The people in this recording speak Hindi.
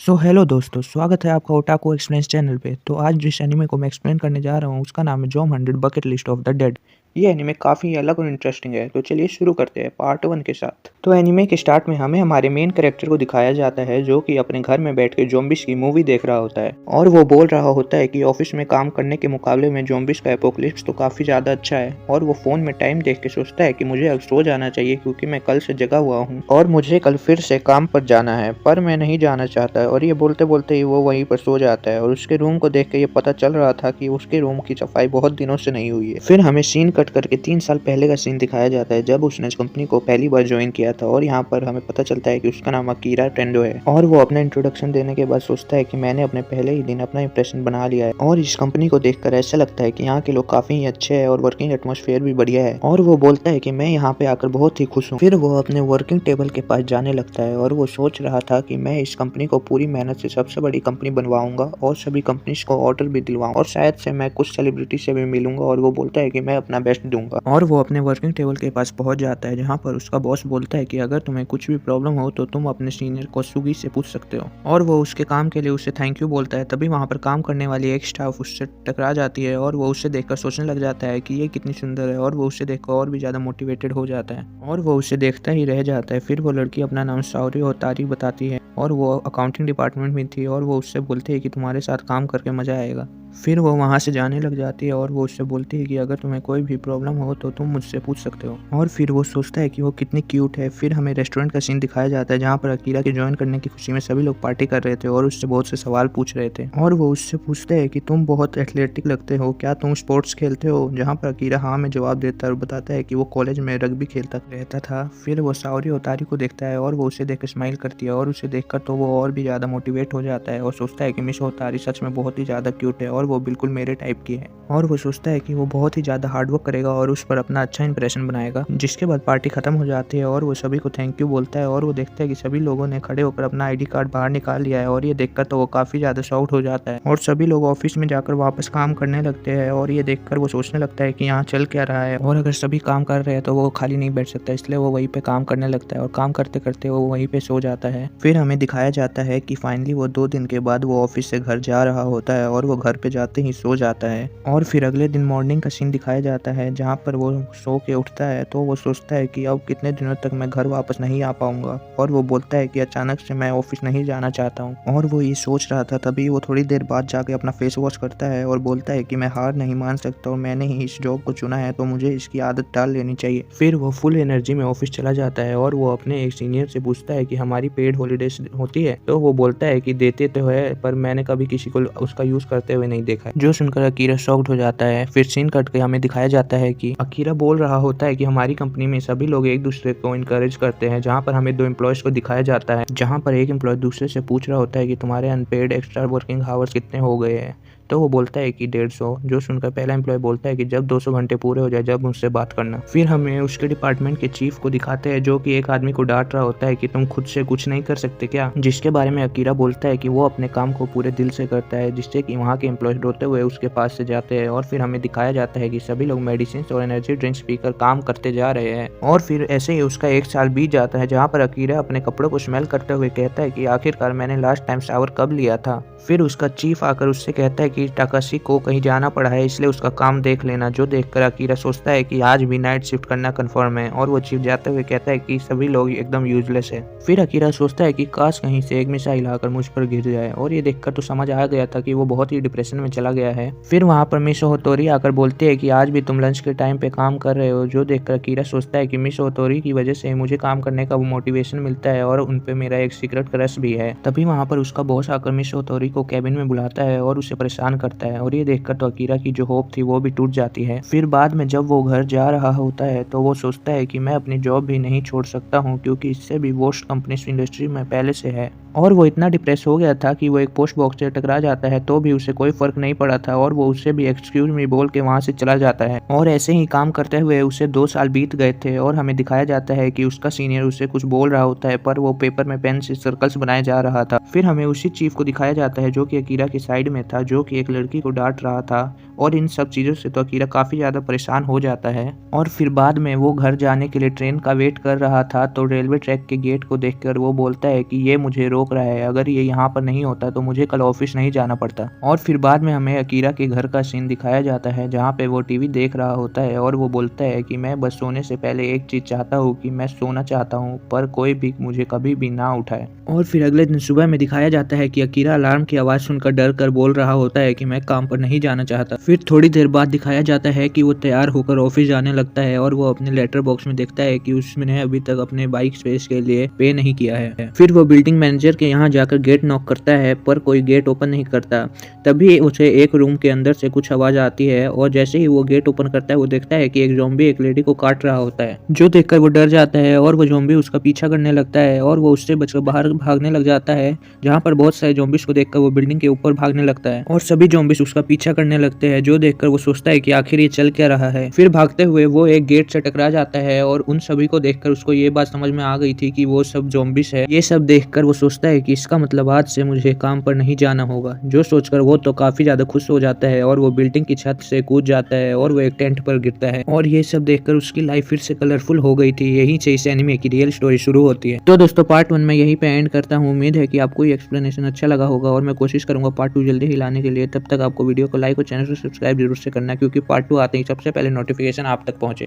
सो हेलो दोस्तों, स्वागत है आपका ओटाको एक्सप्लेन्स चैनल पे। तो आज जिस एनीमे को मैं एक्सप्लेन करने जा रहा हूँ उसका नाम है job 100 bucket list of the dead. ये एनीमे काफ़ी अलग और इंटरेस्टिंग है, तो चलिए शुरू करते हैं पार्ट 1 के साथ। तो एनीमे के स्टार्ट में हमें हमारे मेन कैरेक्टर को दिखाया जाता है जो कि अपने घर में बैठ के ज़ॉम्बीज़ की मूवी देख रहा होता है और वो बोल रहा होता है कि ऑफिस में काम करने के मुकाबले में ज़ॉम्बीज़ का एपोकलिप्स तो काफ़ी ज़्यादा अच्छा है। और वो फ़ोन में टाइम देख के सोचता है कि मुझे अब सो जाना चाहिए क्योंकि मैं कल से जगा हुआ हूँ और मुझे कल फिर से काम पर जाना है, पर मैं नहीं जाना चाहता। और ये बोलते बोलते ही वो वहीं पर सो जाता है और उसके रूम को देख के ये पता चल रहा था कि उसके रूम की सफाई बहुत दिनों से नहीं हुई है। फिर हमें सीन कट करके 3 साल पहले का सीन दिखाया जाता है जब उसने इस कंपनी को पहली बार ज्वाइन किया था और यहाँ पर हमें पता चलता है कि उसका नाम अकीरा टेंडो है। और वो अपना इंट्रोडक्शन देने के बाद सोचता है कि मैंने अपने पहले ही दिन अपना इंप्रेशन बना लिया है और इस कंपनी को देखकर ऐसा लगता है कि यहाँ के लोग काफी अच्छे हैं और वर्किंग एटमॉस्फेयर भी बढ़िया है। और वो बोलता है कि मैं यहाँ पे आकर बहुत ही खुश हूँ। फिर वो अपने वर्किंग टेबल के पास जाने लगता है और वो सोच रहा था कि मैं इस कंपनी को पूरी मेहनत से सबसे बड़ी कंपनी बनवाऊंगा और सभी कंपनीज को ऑर्डर भी दिलवाऊंगा और शायद से मैं कुछ सेलिब्रिटी से भी मिलूंगा। और वो बोलता है कि मैं अपना बेस्ट दूंगा और वो अपने वर्किंग टेबल के पास पहुंच जाता है जहाँ पर उसका बॉस बोलता है कि अगर तुम्हें कुछ भी प्रॉब्लम हो तो तुम अपने सीनियर कोसुगी से पूछ सकते हो। और वो उसके काम के लिए उसे थैंक यू बोलता है। तभी वहाँ पर काम करने वाली एक स्टाफ उससे टकरा जाती है और वो उसे देखकर सोचने लग जाता है कि ये कितनी सुंदर है और वो उसे देखकर और भी ज़्यादा मोटिवेटेड हो जाता है और वो उसे देखता ही रह जाता है। फिर वो लड़की अपना नाम साउरी और तारी बताती है और वो अकाउंटिंग डिपार्टमेंट में थी और वो उससे बोलती है कि तुम्हारे साथ काम करके मज़ा आएगा। फिर वो वहाँ से जाने लग जाती है और वो उससे बोलती है कि अगर तुम्हें कोई भी प्रॉब्लम हो तो तुम मुझसे पूछ सकते हो। और फिर वो सोचता है कि वो कितनी क्यूट है। फिर हमें रेस्टोरेंट का सीन दिखाया जाता है जहाँ पर अकीरा के ज्वाइन करने की खुशी में सभी लोग पार्टी कर रहे थे और उससे बहुत से सवाल पूछ रहे थे। और वो उससे पूछते हैं कि तुम बहुत एथलेटिक लगते हो, क्या तुम स्पोर्ट्स खेलते हो? जहाँ पर अकीरा हाँ में जवाब देता है और बताता है कि वो कॉलेज में रग्बी खेलता रहता था। फिर वो साउरी और तारी को देखता है और वो उसे देख स्माइल करती है और उसे देखकर तो वो और भी ज़्यादा मोटिवेट हो जाता है और सोचता है कि मिस होतारी सच में बहुत ही ज़्यादा क्यूट है और वो बिल्कुल मेरे टाइप की है। और वो सोचता है कि वो बहुत ही ज़्यादा हार्डवर्क करेगा और उस पर अपना अच्छा इंप्रेशन बनाएगा। जिसके बाद पार्टी खत्म हो जाती है और वो सभी को थैंक यू बोलता है और वो देखता है कि सभी लोगों ने खड़े होकर अपना आईडी कार्ड बाहर निकाल लिया है और ये देखकर तो वो काफ़ी ज़्यादा शॉक्ड हो जाता है और सभी लोग ऑफिस में जाकर वापस काम करने लगते हैं। और ये देखकर वो सोचने लगता है कि यहाँ चल क्या रहा है और अगर सभी काम कर रहे हैं तो वो खाली नहीं बैठ सकता, इसलिए वो वहीं पे काम करने लगता है और काम करते करते वो वहीं पे सो जाता है। फिर हमें दिखाया जाता है कि फाइनली वो 2 दिन के बाद वो ऑफिस से घर जा रहा होता है और वो घर पे जाते ही सो जाता है। और फिर अगले दिन मॉर्निंग का सीन दिखाया जाता है जहाँ पर वो सो के उठता है तो वो सोचता है कि अब कितने दिनों तक मैं घर वापस नहीं आ पाऊंगा। और वो बोलता है कि अचानक से मैं ऑफिस नहीं जाना चाहता हूँ। और वो ये सोच रहा था तभी वो थोड़ी देर बाद जाके अपना फेस वॉश करता है और बोलता है कि मैं हार नहीं मान सकता और मैंने ही इस जॉब को चुना है तो मुझे इसकी आदत डाल लेनी चाहिए। फिर वो फुल एनर्जी में ऑफिस चला जाता है और वो अपने एक सीनियर से पूछता है कि हमारी पेड हॉलीडेज होती है? तो वो बोलता है कि देते तो है पर मैंने कभी किसी को उसका यूज करते हुए नहीं देखा है। जो सुनकर अकीरा शॉक्ड हो जाता है। फिर सीन कट के हमें दिखाया जाता है कि अकीरा बोल रहा होता है कि हमारी कंपनी में सभी लोग एक दूसरे को इनकरेज करते हैं। जहाँ पर हमें 2 एम्प्लॉयज को दिखाया जाता है जहाँ पर एक एम्प्लॉय दूसरे से पूछ रहा होता है कि तुम्हारे अनपेड एक्स्ट्रा वर्किंग आवर्स कितने हो गए हैं? तो वो बोलता है कि 150। जो सुनकर पहला एम्प्लॉय बोलता है कि जब 200 घंटे पूरे हो जाए जब मुझसे बात करना। फिर हमें उसके डिपार्टमेंट के चीफ को दिखाते हैं जो कि एक आदमी को डांट रहा होता है कि तुम खुद से कुछ नहीं कर सकते क्या? जिसके बारे में अकीरा बोलता है कि वो अपने काम को पूरे दिल से करता है, जिससे कि वहाँ के एम्प्लॉयज रोते हुए उसके पास से जाते हैं। और फिर हमें दिखाया जाता है कि सभी लोग मेडिसिन और एनर्जी ड्रिंक्स पीकर काम करते जा रहे हैं। और फिर ऐसे ही उसका 1 साल बीत जाता है जहाँ पर अकीरा अपने कपड़ों को स्मेल करते हुए कहता है कि आखिरकार मैंने लास्ट टाइम शावर कब लिया था। फिर उसका चीफ आकर उससे कहता है कि टाकाशी को कहीं जाना पड़ा है इसलिए उसका काम देख लेना। जो देखकर अकीरा सोचता है कि आज भी नाइट शिफ्ट करना कंफर्म है और वो चीफ जाते हुए कहता है कि सभी लोग एकदम यूजलेस है। फिर अकीरा सोचता है कि काश कहीं से एक मिसाइल आकर मुझ पर गिर जाए और ये देखकर तो समझ आ गया था कि वो बहुत ही डिप्रेशन में चला गया है। फिर वहाँ पर मिस होतोरी आकर बोलती है कि आज भी तुम लंच के टाइम पे काम कर रहे हो। जो देखकर अकीरा सोचता है कि मिस होतोरी की वजह से मुझे काम करने का मोटिवेशन मिलता है और उनपे मेरा एक सीक्रेट क्रश भी है। तभी वहाँ पर उसका बॉस आकर मिस होतोरी को कैबिन में बुलाता है और उसे परेशान करता है और ये देखकर तो अकीरा की जो होप थी वो भी टूट जाती है। फिर बाद में जब वो घर जा रहा होता है तो वो सोचता है कि मैं अपनी जॉब भी नहीं छोड़ सकता हूँ क्योंकि इससे भी वर्स्ट कंपनी इंडस्ट्री में पहले से है। और वो इतना डिप्रेस हो गया था कि वो एक पोस्ट बॉक्स से टकरा जाता है तो भी उसे कोई फर्क नहीं पड़ा था और वो उससे भी एक्सक्यूज मी बोल के वहाँ से चला जाता है। और ऐसे ही काम करते हुए उसे 2 साल बीत गए थे और हमें दिखाया जाता है कि उसका सीनियर उसे कुछ बोल रहा होता है पर वो पेपर में पेन से सर्कल्स बनाए जा रहा था। फिर हमें उसी चीफ को दिखाया जाता है जो कि अकीरा के साइड में था, जो कि एक लड़की को डांट रहा था और इन सब चीज़ों से तो अकीरा काफ़ी ज़्यादा परेशान हो जाता है। और फिर बाद में वो घर जाने के लिए ट्रेन का वेट कर रहा था तो रेलवे ट्रैक के गेट को देखकर वो बोलता है कि ये मुझे रोक रहा है, अगर ये यहाँ पर नहीं होता तो मुझे कल ऑफिस नहीं जाना पड़ता। और फिर बाद में हमें अकीरा के घर का सीन दिखाया जाता है जहाँ पे वो टीवी देख रहा होता है और वो बोलता है कि मैं बस सोने से पहले एक चीज़ चाहता हूँ कि मैं सोना चाहता हूँ पर कोई भी मुझे कभी भी ना उठाए। और फिर अगले दिन सुबह में दिखाया जाता है कि अकीरा अलार्म की आवाज़ सुनकर डर कर बोल रहा होता है कि मैं काम पर नहीं जाना चाहता। फिर थोड़ी देर बाद दिखाया जाता है कि वो तैयार होकर ऑफिस जाने लगता है और वो अपने लेटर बॉक्स में देखता है कि उसने अभी तक अपने बाइक स्पेस के लिए पे नहीं किया है। फिर वो बिल्डिंग मैनेजर के यहाँ जाकर गेट नॉक करता है पर कोई गेट ओपन नहीं करता। तभी उसे एक रूम के अंदर से कुछ आवाज आती है और जैसे ही वो गेट ओपन करता है वो देखता है कि एक ज़ॉम्बी एक लेडी को काट रहा होता है, जो देखकर वो डर जाता है और वो ज़ॉम्बी उसका पीछा करने लगता है और वो उससे बचकर बाहर भागने लग जाता है, जहाँ पर बहुत सारे ज़ॉम्बीज को देखकर वो बिल्डिंग के ऊपर भागने लगता है और सभी ज़ॉम्बीज उसका पीछा करने लगते हैं, जो देखकर वो सोचता है कि आखिर ये चल क्या रहा है। फिर भागते हुए वो एक गेट से टकरा जाता है और उन सभी को देखकर उसको ये बात समझ में आ गई थी कि वो सब ज़ॉम्बीज है। ये सब देखकर वो सोचता है कि इसका मतलब आज से मुझे काम पर नहीं जाना होगा, जो सोचकर वो तो काफी ज्यादा खुश हो जाता है और वो बिल्डिंग की छत से कूद जाता है और वो एक टेंट पर गिरता है। और ये सब देखकर उसकी लाइफ फिर से कलरफुल हो गई थी। यहीं से इस एनिमे की रियल स्टोरी शुरू होती है। तो दोस्तों पार्ट 1 में यहीं पे एंड करता हूँ। उम्मीद है कि आपको ये एक्सप्लेनेशन अच्छा लगा होगा और मैं कोशिश करूंगा पार्ट 2 जल्दी ही लाने के लिए। तब तक आपको वीडियो को लाइक और चैनल को सब्सक्राइब जरूर से करना, क्योंकि पार्ट 2 आते ही सबसे पहले नोटिफिकेशन आप तक पहुंचे।